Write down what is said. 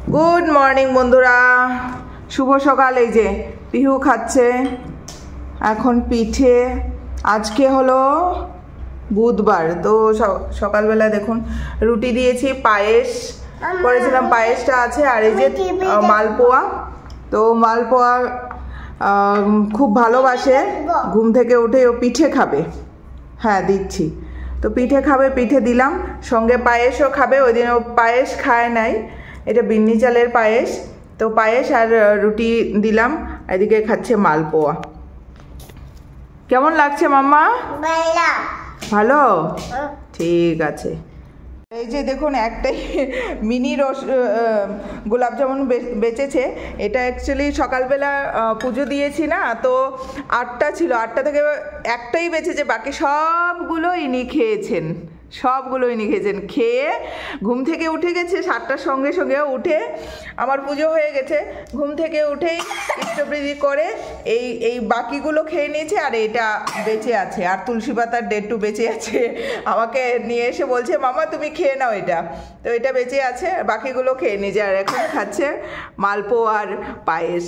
Good morning বন্ধুরা, শুভ সকাল। এই যে পিহু খাচ্ছে এখন পিঠে। আজকে হলো বুধবার, তো সকালবেলা দেখুন রুটি দিয়েছি, পায়েস করেছিলাম, পায়েসটা আছে, আর এই যে মালপোয়া। তো মালপোয়া খুব ভালোবাসে, ঘুম থেকে উঠে ও পিঠে খাবে। হ্যাঁ দিচ্ছি, তো পিঠে খাবে, পিঠে দিলাম, সঙ্গে পায়েসও খাবে। ওই দিন ও পায়েস খায় নাই, এটা বিন্নি চালের পায়েস, তো পায়েস আর রুটি দিলাম। এদিকে খাচ্ছে মালপোয়া। কেমন লাগছে মাম্মা? ভালো, ঠিক আছে। এই যে দেখুন একটাই মিনি গোলাপ জামুন বেঁচেছে। এটা অ্যাকচুয়ালি সকালবেলা পুজো দিয়েছি না, তো 8টা ছিল, 8টা থেকে একটাই বেঁচেছে, বাকি সবগুলো ইনি খেয়েছেন, খেয়ে ঘুম থেকে উঠে গেছে 7টার সঙ্গে সঙ্গে উঠে। আমার পুজো হয়ে গেছে, ঘুম থেকে উঠেই ইষ্টবৃদ্ধি করে এই বাকিগুলো খেয়ে নিয়েছে, আর এটা বেঁচে আছে, আর তুলসী পাতার ডেটু বেঁচে আছে। আমাকে নিয়ে এসে বলছে মামা তুমি খেয়ে নাও এটা, তো এটা বেঁচে আছে, বাকিগুলো খেয়ে নিয়েছে, আর এখন খাচ্ছে মালপোয়া আর পায়েস।